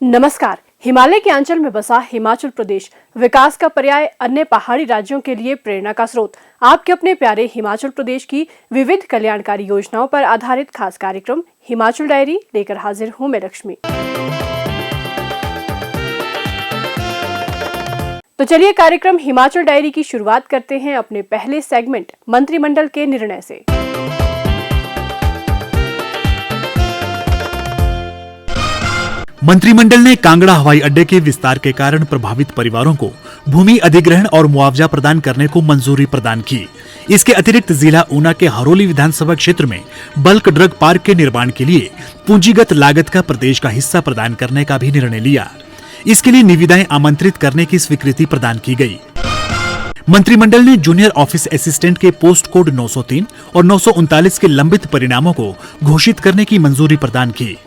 नमस्कार। हिमालय के आंचल में बसा हिमाचल प्रदेश विकास का पर्याय, अन्य पहाड़ी राज्यों के लिए प्रेरणा का स्रोत। आपके अपने प्यारे हिमाचल प्रदेश की विविध कल्याणकारी योजनाओं पर आधारित खास कार्यक्रम हिमाचल डायरी लेकर हाजिर हूं मैं लक्ष्मी। तो चलिए कार्यक्रम हिमाचल डायरी की शुरुआत करते हैं अपने पहले सेगमेंट मंत्रिमंडल के निर्णय से। मंत्रिमंडल ने कांगड़ा हवाई अड्डे के विस्तार के कारण प्रभावित परिवारों को भूमि अधिग्रहण और मुआवजा प्रदान करने को मंजूरी प्रदान की। इसके अतिरिक्त जिला ऊना के हरोली विधानसभा क्षेत्र में बल्क ड्रग पार्क के निर्माण के लिए पूंजीगत लागत का प्रदेश का हिस्सा प्रदान करने का भी निर्णय लिया। इसके लिए निविदाएं आमंत्रित करने की स्वीकृति प्रदान की गई। मंत्रिमंडल ने जूनियर ऑफिस असिस्टेंट के पोस्ट कोड 903 और 939 के लंबित परिणामों को घोषित करने की मंजूरी प्रदान की।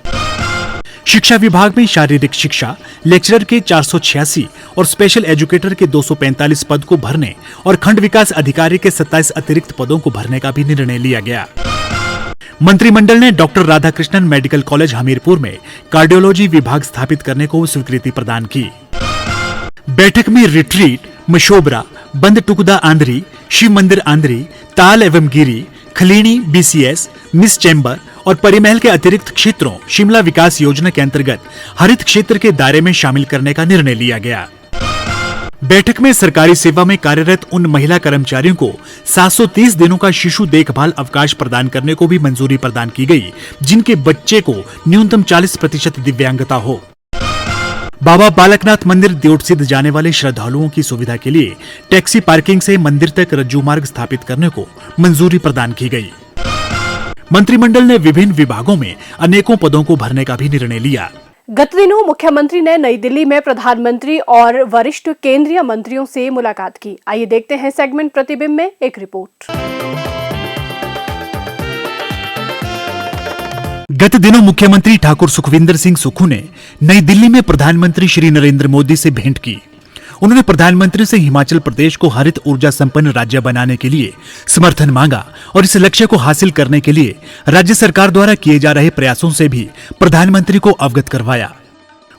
शिक्षा विभाग में शारीरिक शिक्षा लेक्चरर के 486 और स्पेशल एजुकेटर के 245 पद को भरने और खंड विकास अधिकारी के 27 अतिरिक्त पदों को भरने का भी निर्णय लिया गया। मंत्रिमंडल ने doctor Radhakrishnan medical college Hamirpur में कार्डियोलॉजी विभाग स्थापित करने को स्वीकृति प्रदान की। बैठक में रिट्रीट, मशोबरा, बंद टुकदा आंध्री, शिव मंदिर आंध्री, ताल एवं गिरी, खलीनी, बीसीएस, मिस चैम्बर और परिमहल के अतिरिक्त क्षेत्रों शिमला विकास योजना के अंतर्गत हरित क्षेत्र के दायरे में शामिल करने का निर्णय लिया गया। बैठक में सरकारी सेवा में कार्यरत उन महिला कर्मचारियों को 730 दिनों का शिशु देखभाल अवकाश प्रदान करने को भी मंजूरी प्रदान की गई, जिनके बच्चे को न्यूनतम 40% दिव्यांगता हो। बाबा बालकनाथ मंदिर दियोटसिद्ध जाने वाले श्रद्धालुओं की सुविधा के लिए टैक्सी पार्किंग से मंदिर तक रज्जू मार्ग स्थापित करने को मंजूरी प्रदान की गई। मंत्रिमंडल ने विभिन्न विभागों में अनेकों पदों को भरने का भी निर्णय लिया। गत दिनों मुख्यमंत्री ने नई दिल्ली में प्रधानमंत्री और वरिष्ठ केंद्रीय मंत्रियों से मुलाकात की। आइए देखते हैं सेगमेंट प्रतिबिंब में एक रिपोर्ट। गत दिनों मुख्यमंत्री ठाकुर सुखविंदर सिंह सुक्खू ने नई दिल्ली में प्रधानमंत्री श्री नरेंद्र मोदी से भेंट की। उन्होंने प्रधानमंत्री से हिमाचल प्रदेश को हरित ऊर्जा संपन्न राज्य बनाने के लिए समर्थन मांगा और इस लक्ष्य को हासिल करने के लिए राज्य सरकार द्वारा किए जा रहे प्रयासों से भी प्रधानमंत्री को अवगत करवाया।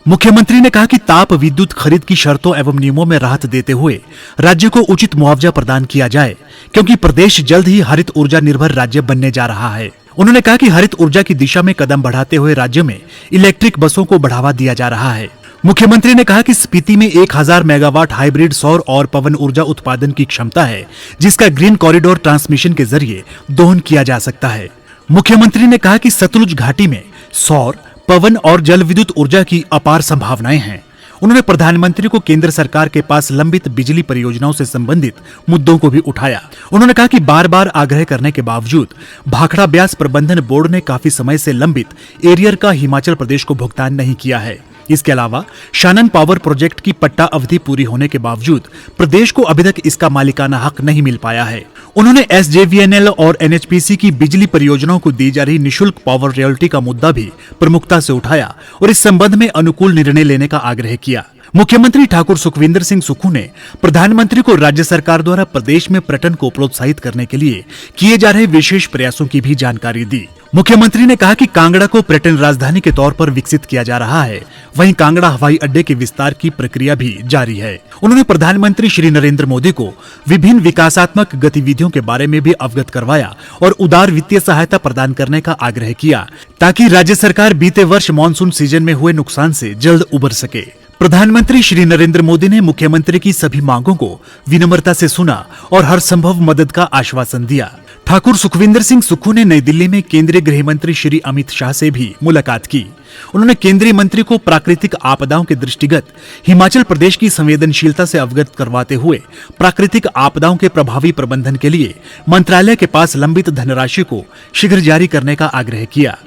मुख्यमंत्री ने कहा कि ताप विद्युत खरीद की शर्तों एवं नियमों में राहत देते हुए राज्य को उचित मुआवजा प्रदान किया जाए, क्योंकि प्रदेश जल्द ही हरित ऊर्जा निर्भर राज्य बनने जा रहा है। उन्होंने कहा कि हरित ऊर्जा की दिशा में कदम बढ़ाते हुए राज्य में इलेक्ट्रिक बसों को बढ़ावा दिया जा रहा है। मुख्यमंत्री ने कहा कि स्पीति में 1000 मेगावाट हाइब्रिड सौर और पवन ऊर्जा उत्पादन की क्षमता है, जिसका ग्रीन कॉरिडोर ट्रांसमिशन के जरिए दोहन किया जा सकता है। मुख्यमंत्री ने कहा कि सतलुज घाटी में सौर, पवन और जल विद्युत ऊर्जा की अपार संभावनाएं हैं। उन्होंने प्रधानमंत्री को केंद्र सरकार के पास लंबित बिजली परियोजनाओं से संबंधित मुद्दों को भी उठाया। उन्होंने कहा कि बार बार आग्रह करने के बावजूद भाखड़ा ब्यास प्रबंधन बोर्ड ने काफी समय से लंबित एरियर का हिमाचल प्रदेश को भुगतान नहीं किया है। इसके अलावा शानन पावर प्रोजेक्ट की पट्टा अवधि पूरी होने के बावजूद प्रदेश को अभी तक इसका मालिकाना हक नहीं मिल पाया है। उन्होंने SJVNL और NHPC की बिजली परियोजनाओं को दी जा रही निशुल्क पावर रॉयल्टी का मुद्दा भी प्रमुखता से उठाया और इस संबंध में अनुकूल निर्णय लेने का आग्रह किया। मुख्यमंत्री ठाकुर सुखविंदर सिंह सुक्खू ने प्रधानमंत्री को राज्य सरकार द्वारा प्रदेश में पर्यटन को प्रोत्साहित करने के लिए किए जा रहे विशेष प्रयासों की भी जानकारी दी। मुख्यमंत्री ने कहा कि कांगड़ा को पर्यटन राजधानी के तौर पर विकसित किया जा रहा है, वहीं कांगड़ा हवाई अड्डे के विस्तार की प्रक्रिया भी जारी है। उन्होंने प्रधानमंत्री श्री नरेंद्र मोदी को विभिन्न विकासात्मक गतिविधियों के बारे में भी अवगत करवाया और उदार वित्तीय सहायता प्रदान करने का आग्रह किया, ताकि राज्य सरकार बीते वर्ष मानसून सीजन में हुए नुकसान से जल्द उबर सके। प्रधानमंत्री श्री नरेंद्र मोदी ने मुख्यमंत्री की सभी मांगों को विनम्रता से सुना और हर संभव मदद का आश्वासन दिया। ठाकुर सुखविंदर सिंह सुक्खू ने नई दिल्ली में केंद्रीय गृह मंत्री श्री अमित शाह से भी मुलाकात की। उन्होंने केंद्रीय मंत्री को प्राकृतिक आपदाओं के दृष्टिगत हिमाचल प्रदेश की संवेदनशीलता से अवगत करवाते हुए प्राकृतिक आपदाओं के प्रभावी प्रबंधन के लिए मंत्रालय के पास लंबित धनराशि को शीघ्र जारी करने का आग्रह किया।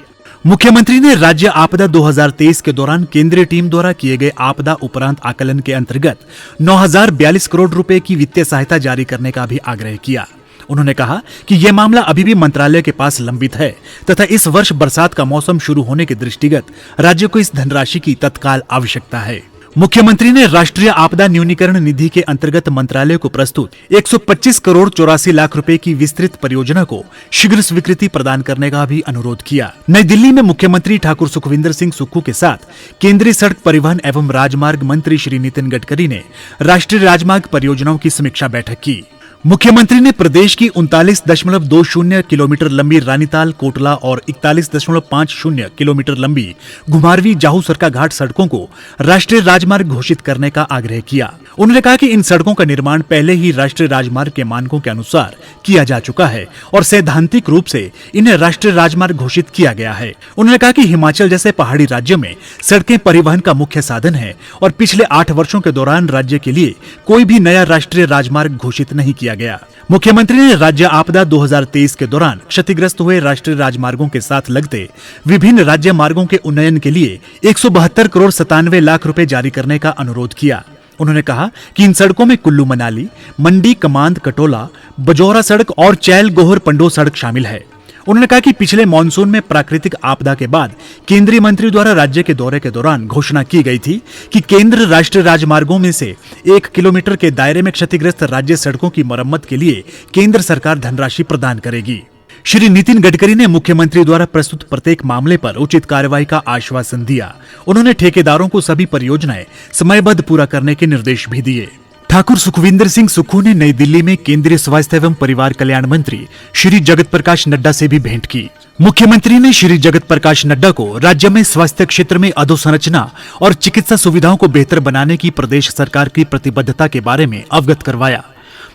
मुख्यमंत्री ने राज्य आपदा 2023 के दौरान केंद्रीय टीम द्वारा किए गए आपदा उपरांत आकलन के अंतर्गत 9042 करोड़ रुपए की वित्तीय सहायता जारी करने का भी आग्रह किया। उन्होंने कहा कि यह मामला अभी भी मंत्रालय के पास लंबित है तथा इस वर्ष बरसात का मौसम शुरू होने के दृष्टिगत राज्य को इस धनराशि की तत्काल आवश्यकता है। मुख्यमंत्री ने राष्ट्रीय आपदा न्यूनीकरण निधि के अंतर्गत मंत्रालय को प्रस्तुत 125 करोड़ 84 लाख रुपए की विस्तृत परियोजना को शीघ्र स्वीकृति प्रदान करने का भी अनुरोध किया। नई दिल्ली में मुख्यमंत्री ठाकुर सुखविंदर सिंह सुक्खू के साथ केंद्रीय सड़क परिवहन एवं राजमार्ग मंत्री श्री नितिन गडकरी ने राष्ट्रीय राजमार्ग परियोजनाओं की समीक्षा बैठक की। मुख्यमंत्री ने प्रदेश की 39.20 किलोमीटर लंबी रानीताल कोटला और 41.50 किलोमीटर लंबी घुमारवी जाहू सरका घाट सड़कों को राष्ट्रीय राजमार्ग घोषित करने का आग्रह किया। उन्होंने कहा कि इन सड़कों का निर्माण पहले ही राष्ट्रीय राजमार्ग के मानकों के अनुसार किया जा चुका है और सैद्धांतिक रूप से इन्हें राष्ट्रीय राजमार्ग घोषित किया गया है। उन्होंने कहा कि हिमाचल जैसे पहाड़ी राज्य में सड़कें परिवहन का मुख्य साधन है और पिछले 8 वर्षों के दौरान राज्य के लिए कोई भी नया राष्ट्रीय राजमार्ग घोषित नहीं किया गया। मुख्यमंत्री ने राज्य आपदा 2023 के दौरान क्षतिग्रस्त हुए राष्ट्रीय राजमार्गों के साथ लगते विभिन्न राज्य मार्गों के उन्नयन के लिए 172 करोड़ 97 लाख रुपए जारी करने का अनुरोध किया। उन्होंने कहा कि इन सड़कों में कुल्लू मनाली, मंडी कमांद कटोला, बजौरा सड़क और चैल गोहर पंडो सड़क शामिल है। उन्होंने कहा कि पिछले मानसून में प्राकृतिक आपदा के बाद केंद्रीय मंत्री द्वारा राज्य के दौरे के दौरान घोषणा की गई थी कि केंद्र राष्ट्रीय राजमार्गों में से 1 किलोमीटर के दायरे में क्षतिग्रस्त राज्य सड़कों की मरम्मत के लिए केंद्र सरकार धनराशि प्रदान करेगी। श्री नितिन गडकरी ने मुख्यमंत्री द्वारा प्रस्तुत प्रत्येक मामले पर उचित कार्रवाई का आश्वासन दिया। उन्होंने ठेकेदारों को सभी परियोजनाएं समयबद्ध पूरा करने के निर्देश भी दिए। ठाकुर सुखविंदर सिंह सुक्खू ने नई दिल्ली में केंद्रीय स्वास्थ्य एवं परिवार कल्याण मंत्री श्री जगत प्रकाश नड्डा से भी भेंट की। मुख्यमंत्री ने श्री जगत प्रकाश नड्डा को राज्य में स्वास्थ्य क्षेत्र में अधोसंरचना और चिकित्सा सुविधाओं को बेहतर बनाने की प्रदेश सरकार की प्रतिबद्धता के बारे में अवगत करवाया।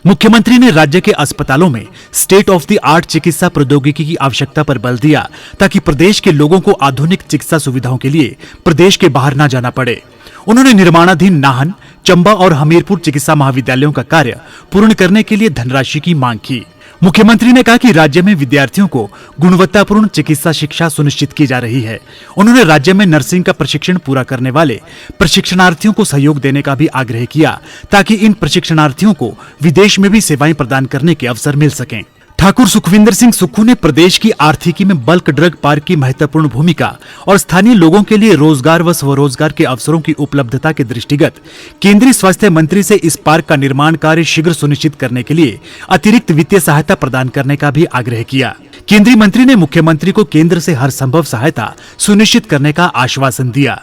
मुख्यमंत्री ने राज्य के अस्पतालों में स्टेट ऑफ द आर्ट चिकित्सा प्रौद्योगिकी की आवश्यकता पर बल दिया ताकि प्रदेश के लोगों को आधुनिक चिकित्सा सुविधाओं के लिए प्रदेश के बाहर न जाना पड़े। उन्होंने निर्माणाधीन नाहन, चंबा और हमीरपुर चिकित्सा महाविद्यालयों का कार्य पूर्ण करने के लिए धनराशि की मांग की। मुख्यमंत्री ने कहा कि राज्य में विद्यार्थियों को गुणवत्तापूर्ण चिकित्सा शिक्षा सुनिश्चित की जा रही है। उन्होंने राज्य में नर्सिंग का प्रशिक्षण पूरा करने वाले प्रशिक्षणार्थियों को सहयोग देने का भी आग्रह किया ताकि इन प्रशिक्षणार्थियों को विदेश में भी सेवाएं प्रदान करने के अवसर मिल सकें। ठाकुर सुखविंदर सिंह सुक्खू ने प्रदेश की आर्थिकी में बल्क ड्रग पार्क की महत्वपूर्ण भूमिका और स्थानीय लोगों के लिए रोजगार व स्वरोजगार के अवसरों की उपलब्धता के दृष्टिगत केंद्रीय स्वास्थ्य मंत्री से इस पार्क का निर्माण कार्य शीघ्र सुनिश्चित करने के लिए अतिरिक्त वित्तीय सहायता प्रदान करने का भी आग्रह किया। केंद्रीय मंत्री ने मुख्यमंत्री को केंद्र से हर संभव सहायता सुनिश्चित करने का आश्वासन दिया।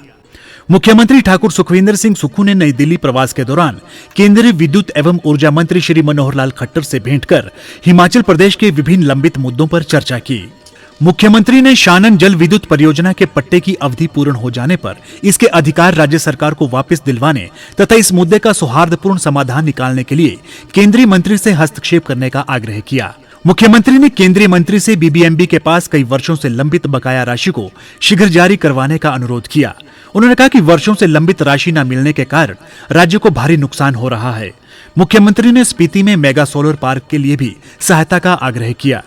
मुख्यमंत्री ठाकुर सुखविंदर सिंह सुक्खू ने नई दिल्ली प्रवास के दौरान केंद्रीय विद्युत एवं ऊर्जा मंत्री श्री मनोहर लाल खट्टर से भेंट कर हिमाचल प्रदेश के विभिन्न लंबित मुद्दों पर चर्चा की। मुख्यमंत्री ने शानन जल विद्युत परियोजना के पट्टे की अवधि पूर्ण हो जाने पर इसके अधिकार राज्य सरकार को वापस दिलवाने तथा इस मुद्दे का सौहार्दपूर्ण समाधान निकालने के लिए केंद्रीय मंत्री से हस्तक्षेप करने का आग्रह किया। मुख्यमंत्री ने केंद्रीय मंत्री से बीबीएमबी के पास कई वर्षों से लंबित बकाया राशि को शीघ्र जारी करवाने का अनुरोध किया। उन्होंने कहा कि वर्षों से लंबित राशि न मिलने के कारण राज्य को भारी नुकसान हो रहा है। मुख्यमंत्री ने स्पीति में मेगा सोलर पार्क के लिए भी सहायता का आग्रह किया।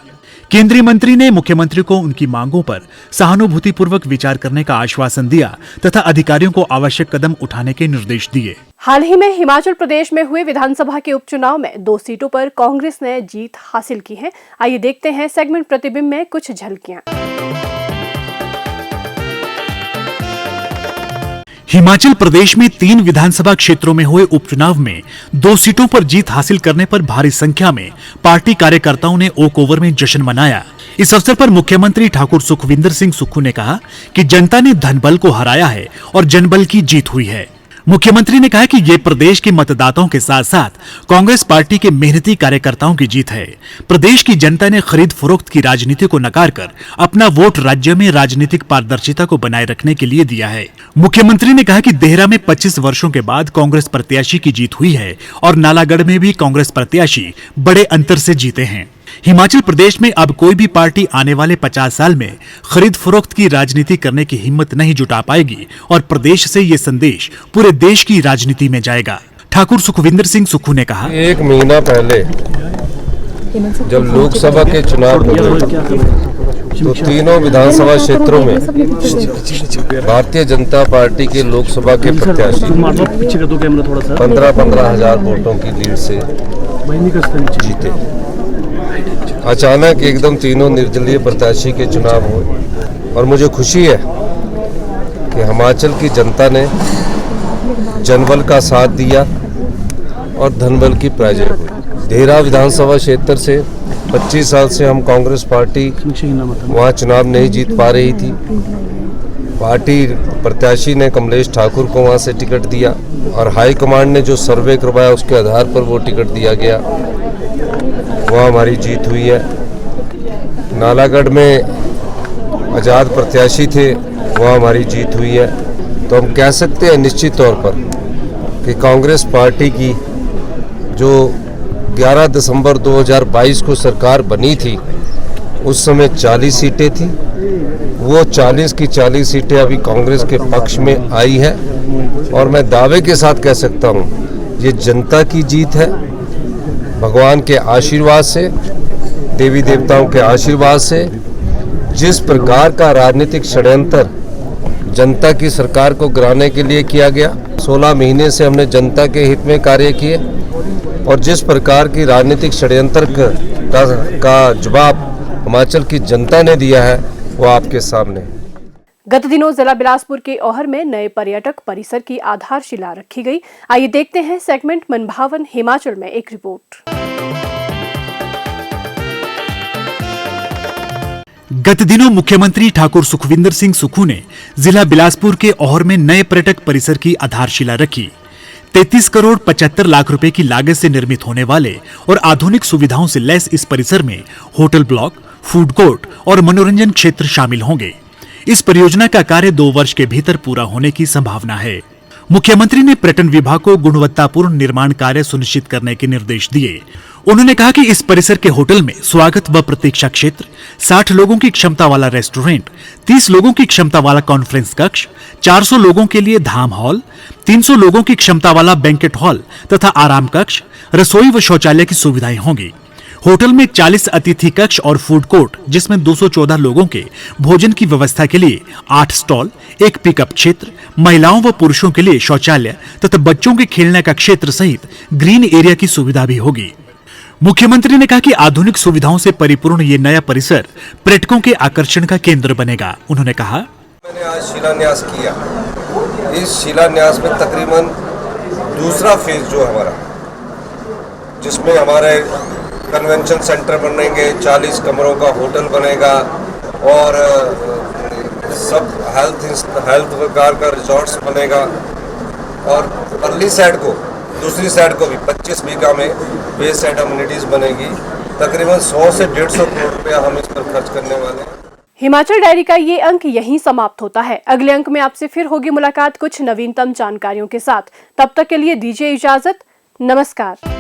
केंद्रीय मंत्री ने मुख्यमंत्री को उनकी मांगों पर सहानुभूतिपूर्वक विचार करने का आश्वासन दिया तथा अधिकारियों को आवश्यक कदम उठाने के निर्देश दिए। हाल ही में हिमाचल प्रदेश में हुए विधानसभा के उपचुनाव में 2 सीटों पर कांग्रेस ने जीत हासिल की है। आइए देखते हैं सेगमेंट प्रतिबिंब में कुछ झलकियां। हिमाचल प्रदेश में 3 विधानसभा क्षेत्रों में हुए उपचुनाव में 2 सीटों पर जीत हासिल करने पर भारी संख्या में पार्टी कार्यकर्ताओं ने ओक ओवर में जश्न मनाया। इस अवसर पर मुख्यमंत्री ठाकुर सुखविंदर सिंह सुक्खू ने कहा कि जनता ने धनबल को हराया है और जनबल की जीत हुई है। मुख्यमंत्री ने कहा कि ये प्रदेश के मतदाताओं के साथ साथ कांग्रेस पार्टी के मेहनती कार्यकर्ताओं की जीत है। प्रदेश की जनता ने खरीद फरोख्त की राजनीति को नकार कर अपना वोट राज्य में राजनीतिक पारदर्शिता को बनाए रखने के लिए दिया है। मुख्यमंत्री ने कहा कि देहरा में 25 वर्षों के बाद कांग्रेस प्रत्याशी की जीत हुई है और नालागढ़ में भी कांग्रेस प्रत्याशी बड़े अंतर से जीते हैं। हिमाचल प्रदेश में अब कोई भी पार्टी आने वाले 50 साल में खरीद फरोख्त की राजनीति करने की हिम्मत नहीं जुटा पाएगी और प्रदेश से ये संदेश पूरे देश की राजनीति में जाएगा। ठाकुर सुखविंदर सिंह सुक्खू ने कहा, 1 महीना पहले जब लोकसभा के चुनाव हुए तो तीनों विधानसभा क्षेत्रों में भारतीय जनता पार्टी के लोकसभा के प्रत्याशी 15-15 हजार वोटों की लीड से जीते। अचानक एकदम तीनों निर्दलीय प्रत्याशी के चुनाव हुए और मुझे खुशी है कि हिमाचल की जनता ने जनबल का साथ दिया और धनबल की पराजय हुई। देहरा विधानसभा क्षेत्र से 25 साल से हम कांग्रेस पार्टी वहाँ चुनाव नहीं जीत पा रही थी। पार्टी प्रत्याशी ने कमलेश ठाकुर को वहाँ से टिकट दिया और हाईकमांड ने जो सर्वे करवाया उसके आधार पर वो टिकट दिया गया, वहाँ हमारी जीत हुई है। नालागढ़ में आज़ाद प्रत्याशी थे, वहाँ हमारी जीत हुई है। तो हम कह सकते हैं निश्चित तौर पर कि कांग्रेस पार्टी की जो 11 दिसंबर 2022 को सरकार बनी थी उस समय 40 सीटें थी, वो 40 की 40 सीटें अभी कांग्रेस के पक्ष में आई है और मैं दावे के साथ कह सकता हूँ ये जनता की जीत है। भगवान के आशीर्वाद से, देवी देवताओं के आशीर्वाद से, जिस प्रकार का राजनीतिक षड्यंत्र जनता की सरकार को गिराने के लिए किया गया, 16 महीने से हमने जनता के हित में कार्य किए और जिस प्रकार की राजनीतिक षड्यंत्र का जवाब हिमाचल की जनता ने दिया है वो आपके सामने। गत दिनों जिला बिलासपुर के ओहर में नए पर्यटक परिसर की आधारशिला रखी गई। आइए देखते हैं सेगमेंट मनभावन हिमाचल में एक रिपोर्ट। गत दिनों मुख्यमंत्री ठाकुर सुखविंदर सिंह सुक्खू ने जिला बिलासपुर के ओहर में नए पर्यटक परिसर की आधारशिला रखी। 33 करोड़ 75 लाख रुपए की लागत से निर्मित होने वाले और आधुनिक सुविधाओं से लैस इस परिसर में होटल ब्लॉक, फूड कोर्ट और मनोरंजन क्षेत्र शामिल होंगे। इस परियोजना का कार्य 2 वर्ष के भीतर पूरा होने की संभावना है। मुख्यमंत्री ने पर्यटन विभाग को गुणवत्तापूर्ण निर्माण कार्य सुनिश्चित करने के निर्देश दिए। उन्होंने कहा कि इस परिसर के होटल में स्वागत व प्रतीक्षा क्षेत्र, 60 लोगों की क्षमता वाला रेस्टोरेंट, 30 लोगों की क्षमता वाला कॉन्फ्रेंस कक्ष, 400 लोगों के लिए धाम हॉल, 300 लोगों की क्षमता वाला बैंकेट हॉल तथा आराम कक्ष, रसोई व शौचालय की सुविधाएं होंगी। होटल में 40 अतिथि कक्ष और फूड कोर्ट जिसमें 214 लोगों के भोजन की व्यवस्था के लिए 8 स्टॉल, 1 पिकअप क्षेत्र, महिलाओं व पुरुषों के लिए शौचालय तथा बच्चों के खेलने का क्षेत्र सहित ग्रीन एरिया की सुविधा भी होगी। मुख्यमंत्री ने कहा कि आधुनिक सुविधाओं से परिपूर्ण ये नया परिसर पर्यटकों के आकर्षण का केंद्र बनेगा। उन्होंने कहा, मैंने आज शिलान्यास किया। इस शिलान्यास में तकरीबन दूसरा फेज जो हमारा, जिसमें हमारे कन्वेंशन सेंटर बनेंगे, 40 कमरों का होटल बनेगा और सब हेल्थ प्रकार का रिजॉर्ट्स बनेगा और परली साइड को, दूसरी साइड को भी 25 बीघा में बे साइड अम्यूनिटीज बनेगी। तकरीबन 100 से 150 करोड़ रुपया हम इस पर खर्च करने वाले हैं। हिमाचल डायरी का ये अंक यहीं समाप्त होता है। अगले अंक में आपसे फिर होगी मुलाकात कुछ नवीनतम जानकारियों के साथ। तब तक के लिए दीजिए इजाजत। नमस्कार।